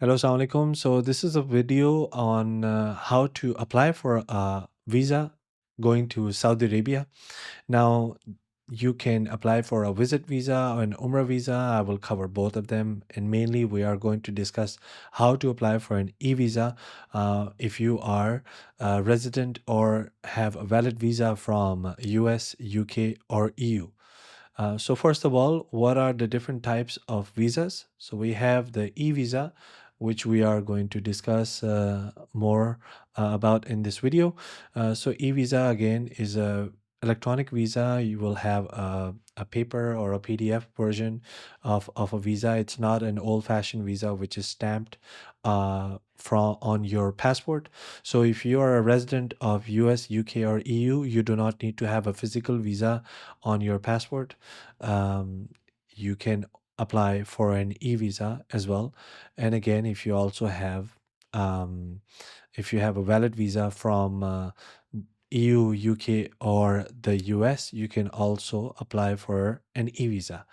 Hello, Assalamu alaikum. So this is a video on how to apply for a visa going to Saudi Arabia. Now, you can apply for a visit visa or an Umrah visa. I will cover both of them, and mainly we are going to discuss how to apply for an e-visa if you are a resident or have a valid visa from US, UK, or EU. So first of all, what are the different types of visas? So we have the e-visa, which we are going to discuss more about in this video. So e-visa again is a electronic visa. You will have a paper or a PDF version of a visa. It's not an old-fashioned visa which is stamped from on your passport. So if you are a resident of US, UK, or EU, you do not need to have a physical visa on your passport. um, you can apply for an e-visa as well. And again, if you have a valid visa from EU, UK, or the US, you can also apply for an e-visa.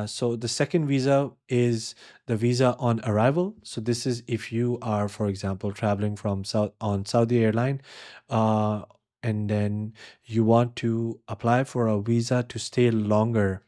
So the second visa is the visa on arrival. So this is if you are, for example, traveling from Saudi Airline, uh, and then you want to apply for a visa to stay longer,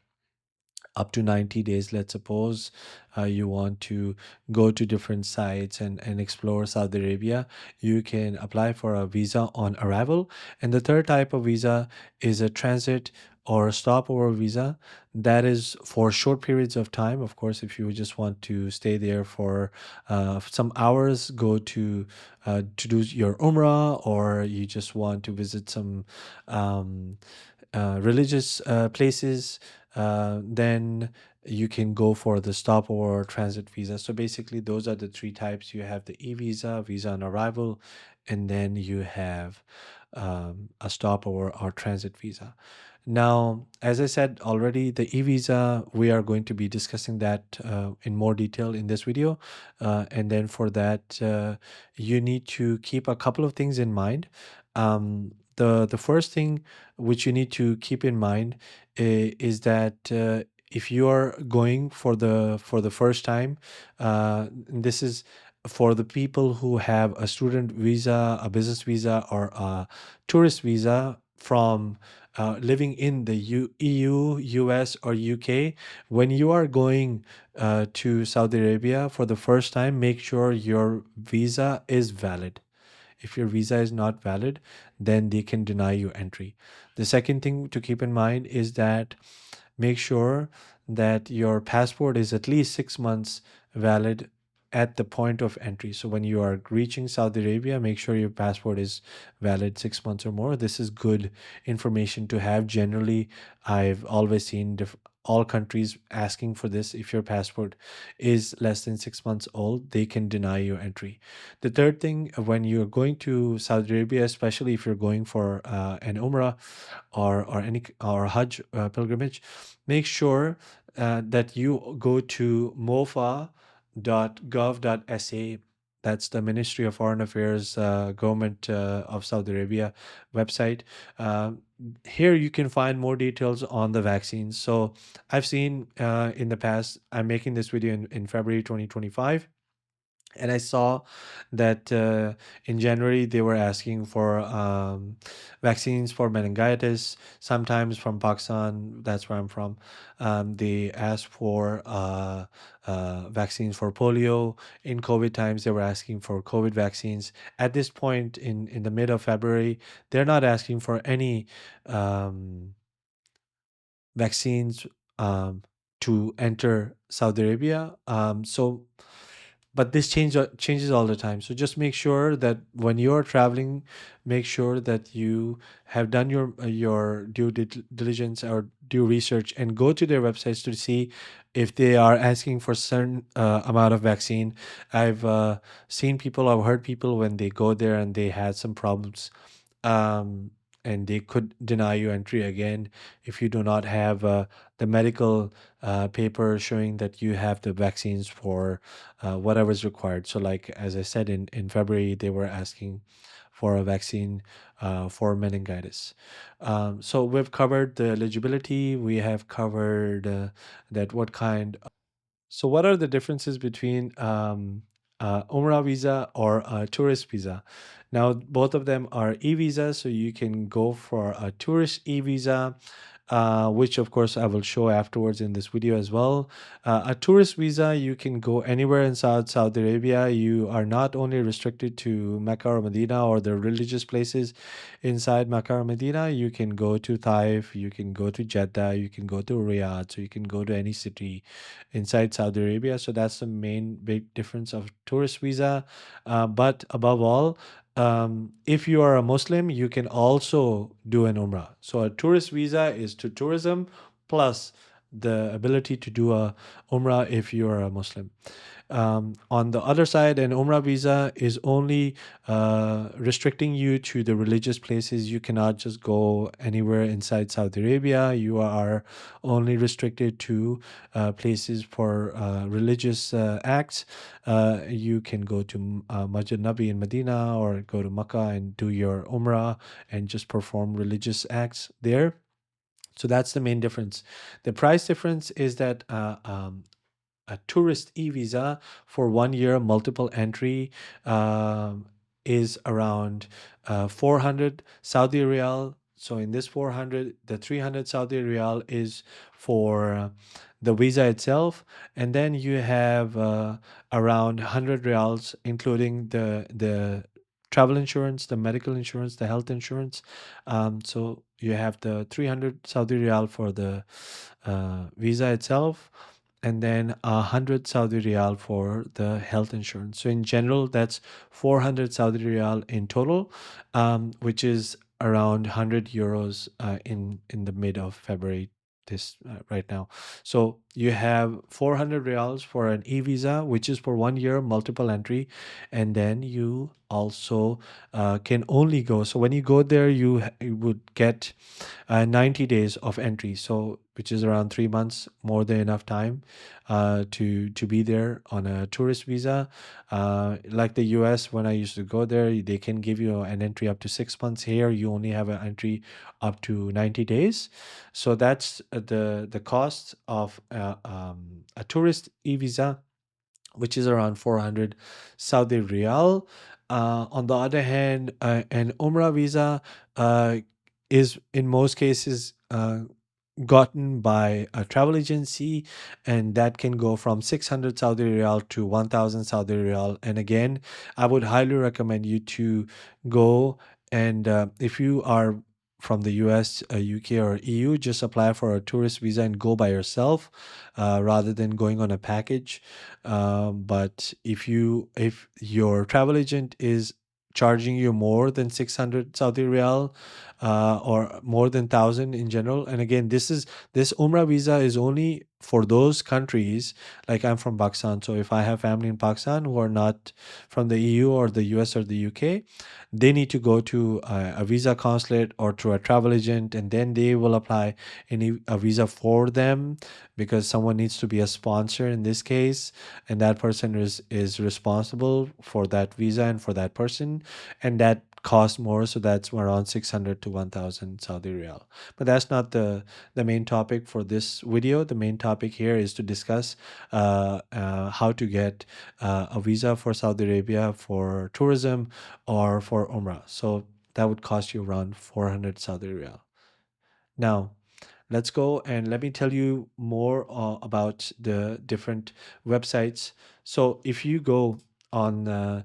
up to 90 days. Let's suppose you want to go to different sites and explore Saudi Arabia. You can apply for a visa on arrival. And the third type of visa is a transit or a stopover visa. That is for short periods of time. Of course, if you just want to stay there for some hours, go to do your Umrah, or you just want to visit some um, religious places, then you can go for the stop or transit visa. So basically, those are the three types. You have the e-visa, visa on arrival, and then you have a stop or transit visa. Now, as I said already, the e-visa, we are going to be discussing that in more detail in this video. And then for that, you need to keep a couple of things in mind. The first thing which you need to keep in mind is that if you are going for the first time, this is for the people who have a student visa, a business visa, or a tourist visa from living in the EU, US, or UK. When you are going to Saudi Arabia for the first time, make sure your visa is valid. If your visa is not valid, then they can deny you entry. The second thing to keep in mind is that make sure that your passport is at least 6 months valid at the point of entry. So when you are reaching Saudi Arabia, make sure your passport is valid 6 months or more. This is good information to have. Generally, I've always seen all countries asking for this. If your passport is less than 6 months old, they can deny you entry. The third thing, when you're going to Saudi Arabia, especially if you're going for an Umrah or Hajj pilgrimage, make sure that you go to mofa.gov.sa. That's the Ministry of Foreign Affairs, government of Saudi Arabia website. Here you can find more details on the vaccines. So I've seen in the past, I'm making this video in February 2025, and I saw that in January they were asking for vaccines for meningitis. Sometimes from Pakistan, that's where I'm from, they asked for vaccines for polio. In COVID times, they were asking for COVID vaccines. At this point, in the mid of February, they're not asking for any um, vaccines to enter Saudi Arabia. But this changes all the time. So just make sure that when you're traveling, make sure that you have done your diligence or due research, and go to their websites to see if they are asking for certain amount of vaccine. I've seen people, I've heard people when they go there and they had some problems, um, and they could deny you entry again if you do not have the medical paper showing that you have the vaccines for whatever is required. So, like as I said, in February, they were asking for a vaccine for meningitis. So we've covered the eligibility. We have covered that what kind. So what are the differences between Umrah visa or a tourist visa. Now, both of them are e-visa, so you can go for a tourist e-visa, which of course I will show afterwards in this video as well. A tourist visa, you can go anywhere in Saudi Arabia. You are not only restricted to Mecca or Medina or the religious places inside Mecca or Medina. You can go to Taif, you can go to Jeddah, you can go to Riyadh, so you can go to any city inside Saudi Arabia. So that's the main big difference of tourist visa. But above all, if you are a Muslim, you can also do an Umrah. So a tourist visa is to tourism plus the ability to do a Umrah if you are a Muslim. On the other side, an Umrah visa is only restricting you to the religious places. You cannot just go anywhere inside Saudi Arabia. You are only restricted to places for religious acts. You can go to Masjid Nabi in Medina or go to Makkah and do your Umrah and just perform religious acts there. So that's the main difference. The price difference is that a tourist e-visa for 1 year multiple entry is around 400 Saudi Riyal. So in this 400, the 300 Saudi Riyal is for the visa itself, and then you have around 100 Riyals, including the travel insurance, the medical insurance, the health insurance. So you have the 300 Saudi Riyal for the visa itself, and then 100 Saudi Riyal for the health insurance. So in general, that's 400 Saudi Riyal in total, which is around 100 euros in the mid of February this right now. So you have 400 Riyals for an e-visa, which is for 1 year multiple entry, and then you also can only go. So when you go there, you would get 90 days of entry, so which is around 3 months, more than enough time to be there on a tourist visa. Like the US, when I used to go there, they can give you an entry up to 6 months. Here, you only have an entry up to 90 days. So that's the cost of a tourist e-visa, which is around 400 Saudi Riyal. On the other hand, an Umrah visa is in most cases gotten by a travel agency, and that can go from 600 Saudi Riyal to 1000 Saudi Riyal. And again, I would highly recommend you to go, and if you are from the US, UK, or EU, just apply for a tourist visa and go by yourself rather than going on a package. But if your travel agent is charging you more than 600 Saudi Riyal or more than 1000 in general, and again, this Umrah visa is only for those countries. Like, I'm from Pakistan, so if I have family in Pakistan who are not from the EU or the US or the UK, they need to go to a visa consulate or to a travel agent, and then they will apply a visa for them, because someone needs to be a sponsor in this case, and that person is responsible for that visa and for that person, and that costs more. So that's around 600 to 1000 Saudi Riyal. But that's not the main topic for this video. The main topic here is to discuss how to get a visa for Saudi Arabia for tourism or for Umrah. So that would cost you around 400 Saudi Riyal. Now, let's go and let me tell you more about the different websites. So if you go on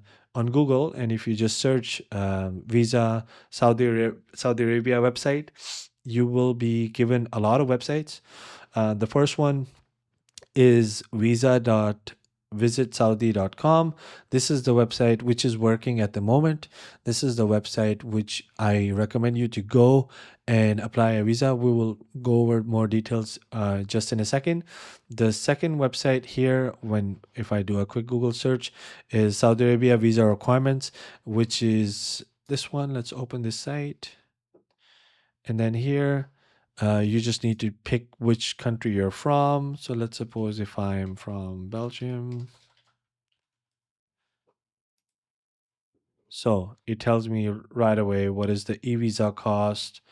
Google, and if you just search visa Saudi Arabia website, you will be given a lot of websites. The first one is visa.visitsaudi.com. This is the website which is working at the moment. This is the website which I recommend you to go and apply a visa. We will go over more details just in a second. The second website here, if I do a quick Google search, is Saudi Arabia visa requirements, which is this one. Let's open this site. And then here, you just need to pick which country you're from. So let's suppose if I'm from Belgium. So it tells me right away what is the e-visa cost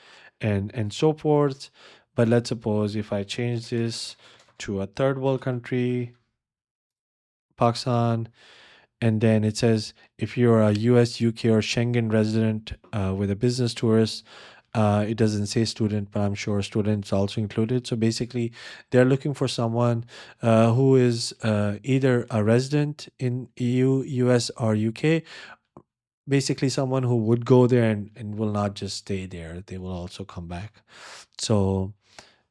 and so forth. But let's suppose if I change this to a third world country, Pakistan, and then it says if you're a US, UK, or Schengen resident with a business tourist. It doesn't say student, but I'm sure student is also included. So basically, they're looking for someone who is either a resident in EU, US, or UK. Basically, someone who would go there and will not just stay there. They will also come back. So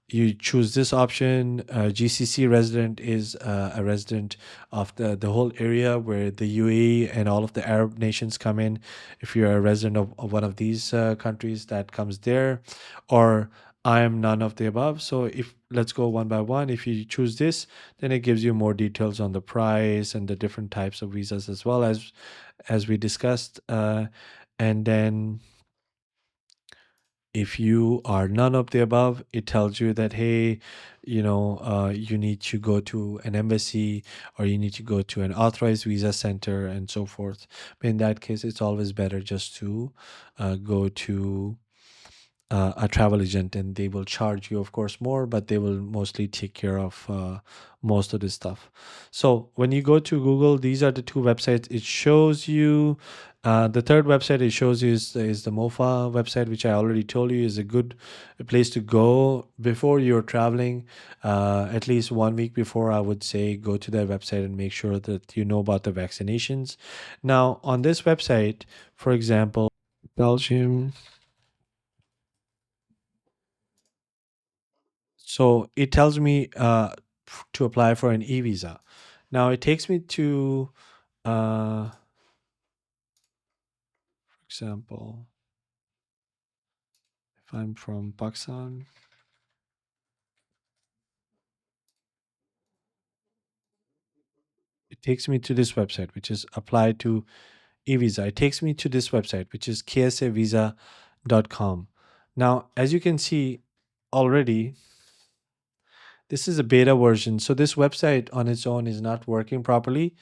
you choose this option. GCC resident is a resident of the whole area where the UAE and all of the Arab nations come in. If you're a resident of one of these countries, that comes there. Or I am none of the above. So if let's go one by one. If you choose this, then it gives you more details on the price and the different types of visas as well as we discussed. And then if you are none of the above, it tells you that, hey, you need to go to an embassy or you need to go to an authorized visa center and so forth. But in that case, it's always better just to go to a travel agent, and they will charge you, of course, more, but they will mostly take care of most of this stuff. So when you go to Google, these are the two websites it shows you. The third website it shows you is the MOFA website, which I already told you is a good place to go before you're traveling. At least 1 week before, I would say go to that website and make sure that you know about the vaccinations. Now, on this website, for example, Belgium. So it tells me to apply for an e-visa. Now it takes me to, for example, if I'm from Pakistan, it takes me to this website, which is apply to e-visa. It takes me to this website, which is ksavisa.com. Now, as you can see already, this is a beta version. So this website on its own is not working properly.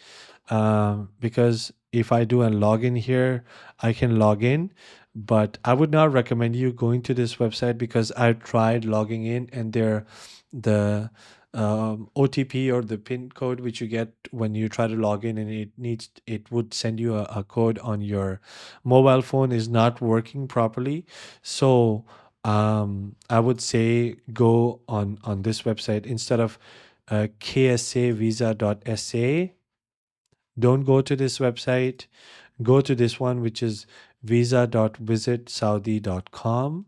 Because if I do a login here, I can log in, but I would not recommend you going to this website because I tried logging in and the OTP or the PIN code which you get when you try to log in, and it would send you a code on your mobile phone, is not working properly. So I would say go on this website instead of ksavisa.sa. Don't go to this website. Go to this one, which is visa.visitsaudi.com.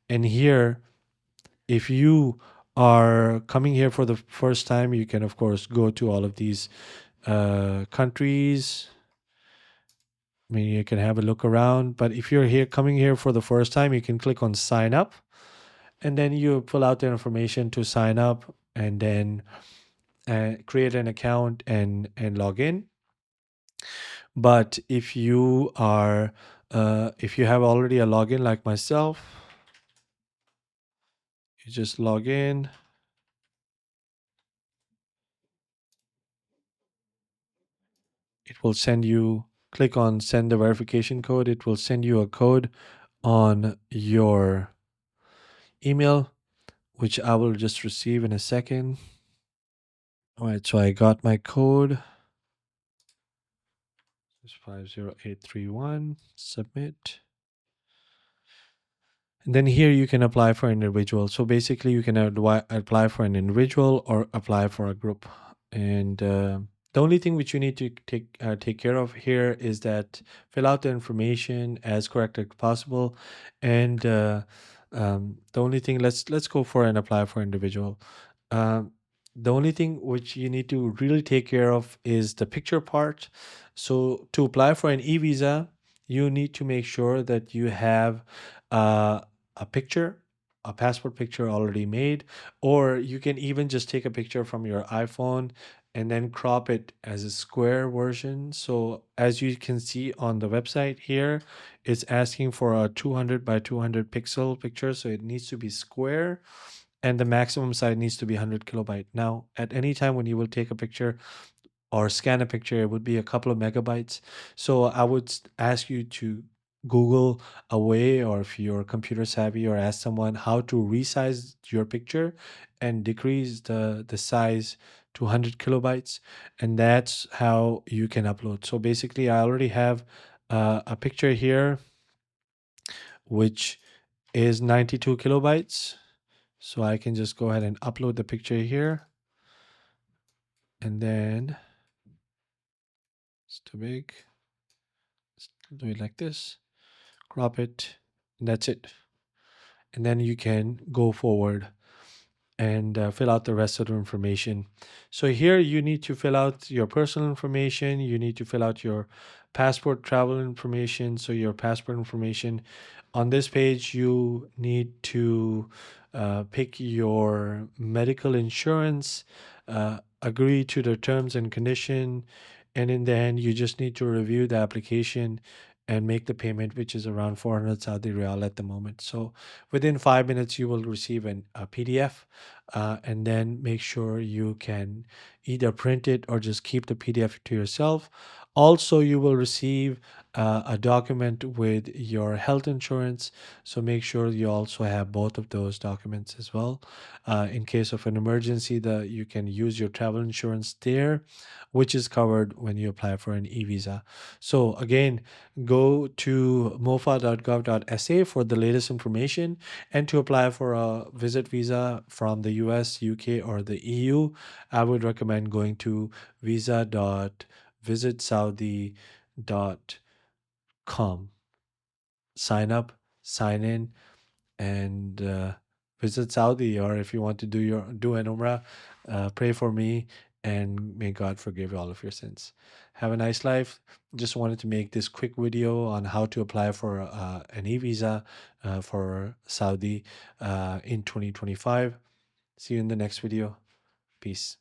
And here, if you are coming here for the first time, you can, of course, go to all of these countries. I mean, you can have a look around. But if you're here coming here for the first time, you can click on sign up. And then you pull out the information to sign up and then create an account and log in. But if you have already a login like myself, you just log in. It will send you, click on send the verification code. It will send you a code on your email, which I will just receive in a second. All right, so I got my code. It's 50831. Submit. And then here you can apply for an individual. So basically, you can apply for an individual or apply for a group. And the only thing which you need to take care of here is that fill out the information as correct as possible. And the only thing, let's go for and apply for individual. Um, the only thing which you need to really take care of is the picture part. So to apply for an e-visa, you need to make sure that you have uh, a picture, a passport picture already made, or you can even just take a picture from your iPhone and then crop it as a square version. So as you can see on the website here, it's asking for a 200 by 200 pixel picture. So it needs to be square and the maximum size needs to be 100 kilobyte. Now, at any time when you will take a picture or scan a picture, it would be a couple of megabytes. So I would ask you to Google a way, or if you're computer savvy, or ask someone how to resize your picture and decrease the size to 100 kilobytes, and that's how you can upload. So basically, I already have a picture here which is 92 kilobytes. So I can just go ahead and upload the picture here, and then it's too big. Let's do it like this, crop it, and that's it. And then you can go forward and fill out the rest of the information. So here you need to fill out your personal information. You need to fill out your passport travel information. So your passport information on this page, you need to pick your medical insurance, agree to the terms and condition, and in the end, you just need to review the application and make the payment, which is around 400 Saudi Riyal at the moment. So within 5 minutes, you will receive a PDF, and then make sure you can either print it or just keep the PDF to yourself. Also, you will receive a document with your health insurance. So make sure you also have both of those documents as well. In case of an emergency, you can use your travel insurance there, which is covered when you apply for an e-visa. So again, go to mofa.gov.sa for the latest information, and to apply for a visit visa from the US, UK, or the EU, I would recommend going to visa.visitsaudi.com. Sign up, sign in, and visit Saudi. Or if you want to do an Umrah, pray for me, and may God forgive all of your sins. Have a nice life. Just wanted to make this quick video on how to apply for an e-visa for Saudi in 2025. See you in the next video. Peace.